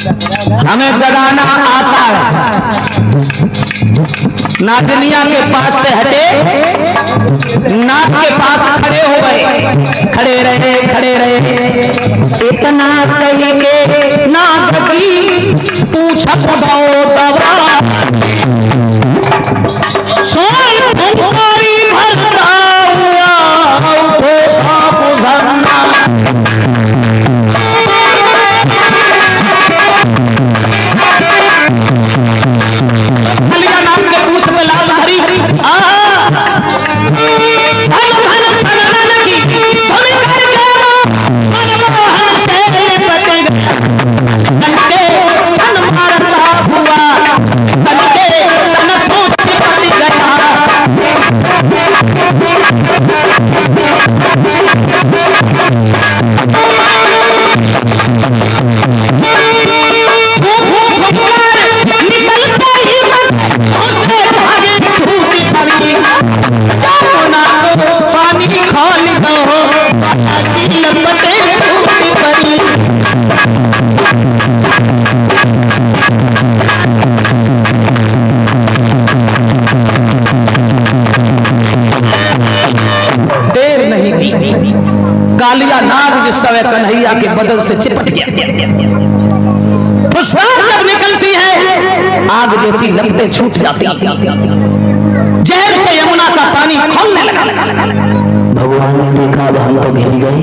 हमें जगाना आता है। नागनिया के पास से हटे, नाग के पास खड़े हो गए, खड़े रहे। इतना कही के नाग की पूछत भाओ दवा, सोई फुंकारी भरता हुआ उठो सांप झरना। कालिया नाग जिस समय कन्हैया के बदन से चिपट गया, फुसरार जब निकलती है आग जैसी लपटें छूट जाती हैं, जहर से यमुना का पानी खौलने लगा। भगवान ने देखा अब हम तो घिर गए,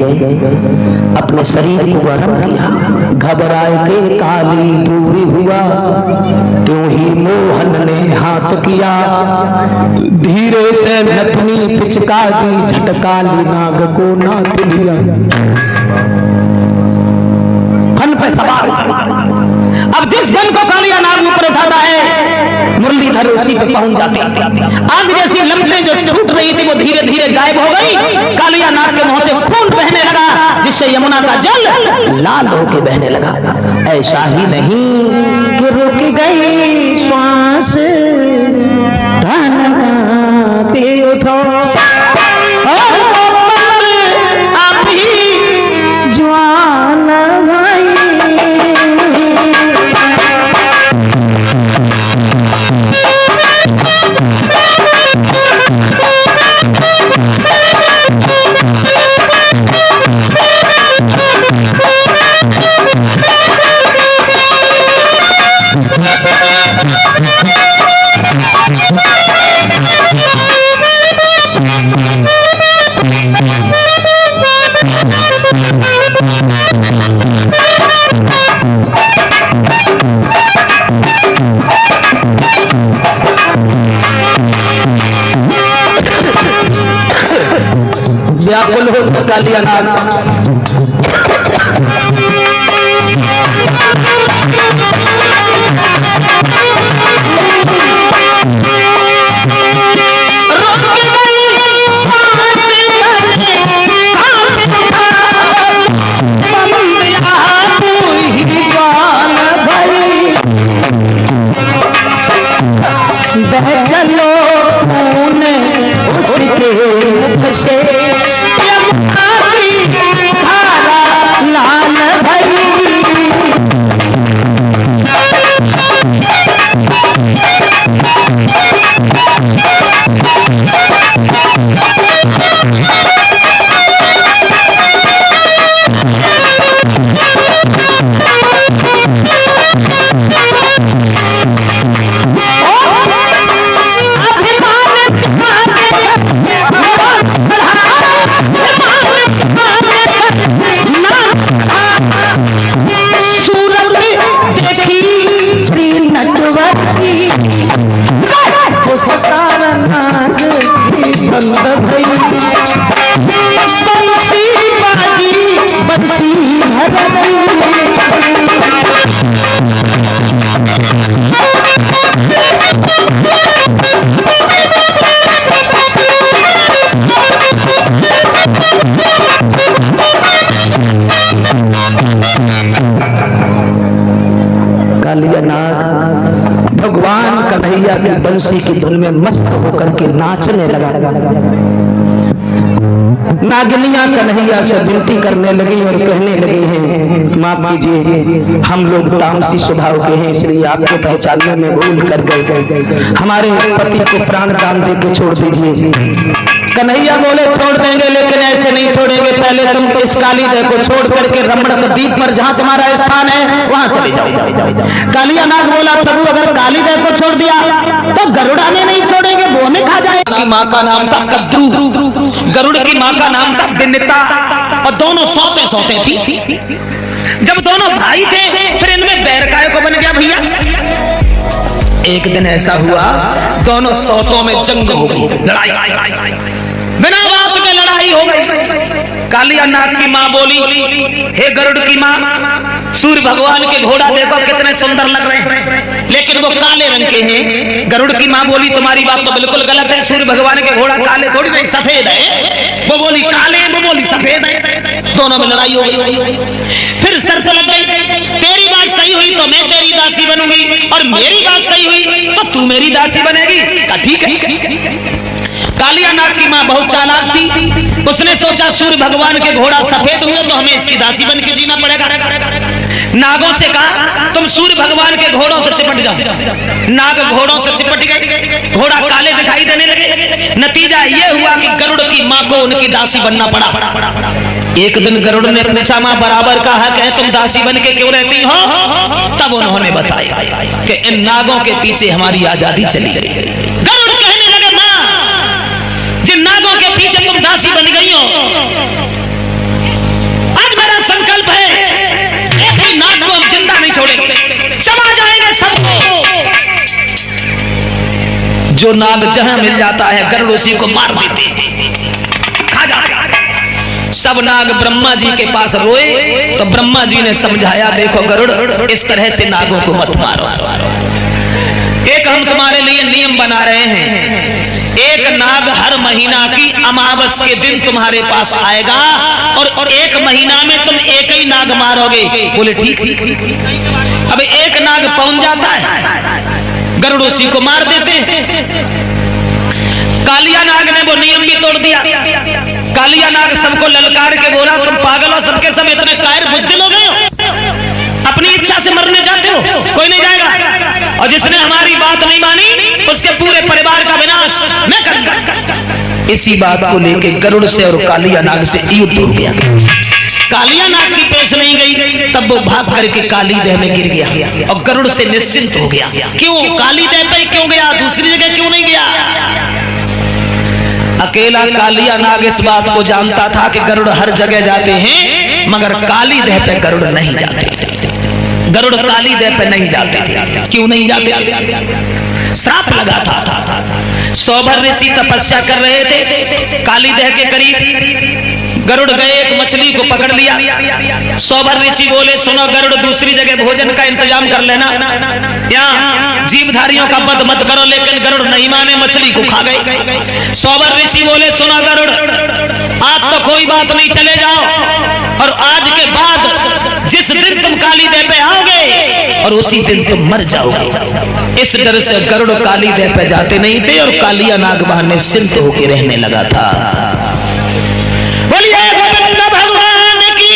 अपने शरीर को गर्म किया, घबराए के काली दूरी हुआ, त्यों ही मोहन ने हाथ किया, धीरे से नथनी पिचका दी, झटकाली नाग को नाथ लिया। फन पे सवार, अब जिस फन को कालिया नाग ऊपर उठाता है मुरलीधर उसी पे पहुंच जाती। आग जैसी लपटें जो टूट रही थी वो धीरे धीरे गायब हो गई। कालिया नाग के मुंह से खून बहने लगा, जिससे यमुना का जल लाल होके बहने लगा। ऐसा ही नहीं कि रुक गई श्वास, धनते उठो अभी जवान भाई। व्याकुल हो कालिया नाग, चलो खून उसके मुख से धारा लाल भई। कालिया नाग भगवान कन्हैया की बंसी की धुन में मस्त होकर के नाचने लगा। नागिनियां कन्हैया से विनती करने लगी और कहने लगी हैं, माफ कीजिए, हम लोग तामसी स्वभाव के हैं, इसलिए आपको पहचानने में भूल कर गए, हमारे पति को प्राण दान दे के छोड़ दीजिए। कन्हैया बोले छोड़ देंगे, लेकिन ऐसे नहीं छोड़ेंगे, पहले तुम इस कालीदह को छोड़ करके रमणक द्वीप पर जहां तुम्हारा स्थान है वहां चले जाओ। कालिया नाग बोला, प्रभु अगर कालीदह को छोड़ दिया तो गरुड़ा ने नहीं छोड़ेंगे, वो हमें खा जाएगा। की माँ का नाम था कद्रू, गरुड़ की माँ का नाम था बिन्निता, और दोनों सौते सौते थी। जब दोनों भाई थे फिर इनमें बैर काय को बन गया भैया। एक दिन ऐसा हुआ, दोनों सौतों में जंग हो गई, लड़ाई, बिना बात के लड़ाई हो गई। कालिया नाग की माँ बोली, हे गरुड़ की माँ, सूर्य भगवान के घोड़ा देखो कितने सुंदर लग रहे हैं, लेकिन वो काले रंग के हैं। गरुड़ की माँ बोली, तुम्हारी बात तो बिल्कुल गलत है, सूर्य भगवान के घोड़ा काले थोड़ी नहीं, सफेद है। वो बोली काले, वो बोली सफेद है। दोनों में लड़ाई हो गई। फिर शर्त लग गई, तेरी बात सही हुई तो मैं तेरी दासी बनूंगी, और मेरी बात सही हुई तो तू मेरी दासी बनेगी। ठीक है। कालिया नाग की माँ बहुत चालाक थी, उसने सोचा सूर्य भगवान के घोड़ा सफेद हुए तो हमें इसकी दासी बन के जीना पड़ेगा। नागों से कहा, तुम सूर्य भगवान के घोड़ों से चिपट जाओ। नाग घोड़ों से चिपट गए, घोड़ा काले दिखाई देने लगे। नतीजा यह हुआ कि गरुड़ की माँ को उनकी दासी बनना पड़ा। एक दिन गरुड़ ने पूछा, माँ बराबर का हक है, तुम दासी बन के क्यों रहती हो? तब उन्होंने बताया कि इन नागों के पीछे हमारी आजादी चली गई। गरुड़ कहने लगे, माँ जिन नागों के पीछे तुम दासी बन गई हो, आज मेरा संकल्प है एक भी नाग को हम जिंदा नहीं छोड़ेंगे, चबा जाएंगे सबको। जो नाग जहां मिल जाता है गरुड़ उसी को मार देते हैं, खा जाते हैं। सब नाग ब्रह्मा जी के पास रोए तो ब्रह्मा जी ने समझाया, देखो गरुड़, इस तरह से नागों को मत मारो। एक हम तुम्हारे लिए नियम बना रहे हैं, एक नाग हर महीना की अमावस के दिन तुम्हारे पास आएगा और एक महीना में तुम एक ही नाग मारोगे। बोले ठीक। अब एक नाग पहुंच जाता है, गरुड़ उसी को मार देते हैं। कालिया नाग ने वो नियम भी तोड़ दिया। कालिया नाग सबको ललकार के बोला, तुम पागल हो, सबके सब इतने कायर बुज़दिल हो गए हो, अपनी इच्छा से मरने जाते हो, कोई नहीं जाएगा, और जिसने हमारी बात नहीं मानी उसके पूरे परिवार का विनाश मैं करूंगा। इसी बात को लेके गरुड़ से और कालिया नाग से युद्ध हो गया। कालिया नाग की पेश नहीं गई, तब वो भाग करके कालीदह में गिर गया और गरुड़ से निश्चिंत हो गया। क्यों? कालीदह पे क्यों गया, दूसरी जगह क्यों नहीं गया? अकेला कालिया नाग इस बात को जानता था कि गरुड़ हर जगह जाते हैं, मगर कालीदह पे गरुड़ नहीं जाते। गरुड़ कालीदह पे नहीं जाते थे। क्यों नहीं जाते थे? श्राप लगा था। सौभर ऋषि तपस्या कर रहे थे कालीदह के करीब। गरुड़ गए, एक मछली को पकड़ लिया। सौभर ऋषि बोले, सुनो गरुड़, दूसरी जगह भोजन का इंतजाम कर लेना, यहाँ जीवधारियों का वध मत करो। लेकिन गरुड़ नहीं माने, मछली को खा गए। सौभर ऋषि बोले, सुनो गरुड़, आज तो कोई बात नहीं, चले जाओ, और आज के बाद जिस दिन तुम कालीदह पे आओगे और उसी दिन तुम मर जाओगे। इस डर से गरुड़ कालीदह पे जाते नहीं थे और कालिया नाग वहां निश्चिंत होकर रहने लगा था। बोलिए गोविंद भगवान की।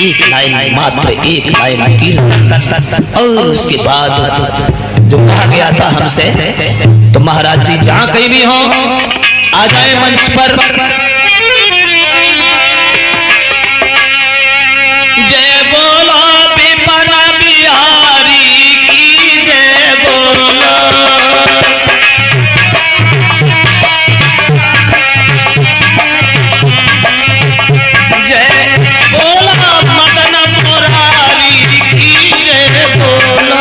एक लाइन, मात्र एक लाइन कीर्तन, और उसके बाद जो कहा गया था हमसे, तो महाराज जी जहां कहीं भी हो आ जाए मंच पर। जय बोलो विपन बिहारी की, जय बोलो। जय बोलो मदन मुरारी की, जय बोलो।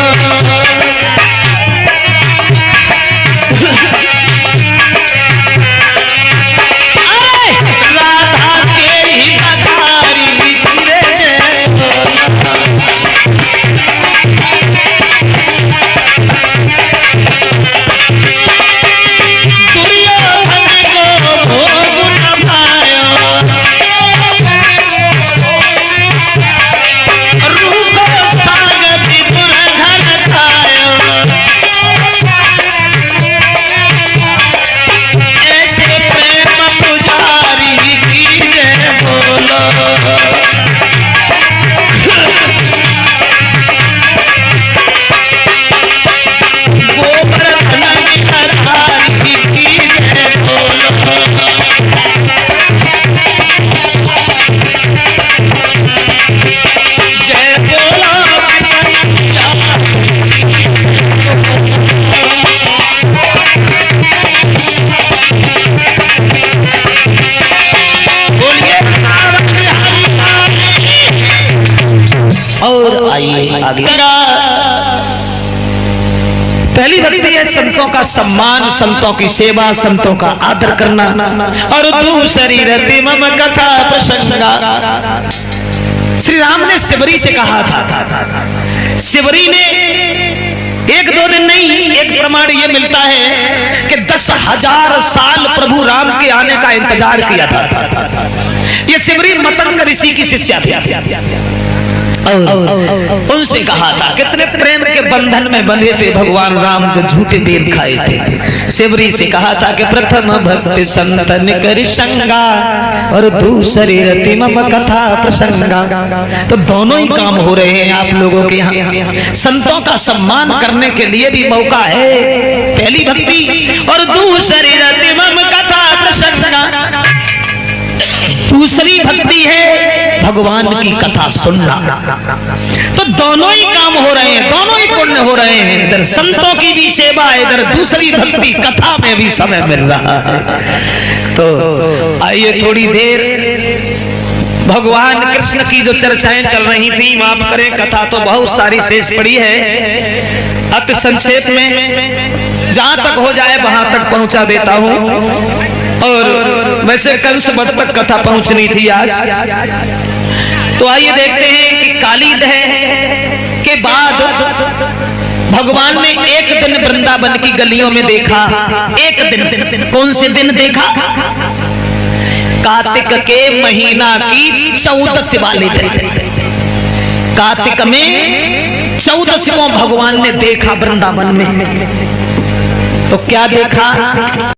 अरे पहली भक्ति है संतों का सम्मान, संतों की सेवा, संतों का आदर करना। और दूसरी रति मम कथा प्रसंगा। श्री राम ने सिबरी से कहा था, सिबरी ने एक दो दिन नहीं, एक प्रमाण ये मिलता है कि 10,000 साल प्रभु राम के आने का इंतजार किया था। ये सिबरी मतंग ऋषि की शिष्या थी। उनसे कहा था, कितने प्रेम के बंधन में बंधे थे भगवान राम जो झूठे बेर खाए थे। सिबरी से कहा था कि प्रथम भक्ति संतन कर संगा और दूसरी रति मम कथा प्रसंगा। तो दोनों ही काम हो रहे हैं आप लोगों के यहाँ। संतों का सम्मान करने के लिए भी मौका है, पहली भक्ति, और दूसरी रति मम कथा प्रसंगा। दूसरी भक्ति है भगवान की कथा सुनना। तो दोनों ही काम हो रहे हैं, दोनों ही पुण्य हो रहे हैं। इधर संतों की भी सेवा है, इधर दूसरी भक्ति कथा में भी समय मिल रहा है। तो आइए थोड़ी देर भगवान कृष्ण की जो चर्चाएं चल रही थी, माफ करें कथा तो बहुत सारी शेष पड़ी है, अति संक्षेप में जहां तक हो जाए वहां तक पहुंचा देता हूं। और वैसे कंस वध तक कथा पहुंचनी थी आज। तो आइए देखते हैं कि काली दहन के बाद भगवान ने एक दिन वृंदावन की गलियों में देखा। एक दिन, कौन से दिन देखा? कार्तिक के महीना की 14 वाले दिन। कार्तिक में 14 को भगवान ने देखा वृंदावन में। तो क्या देखा?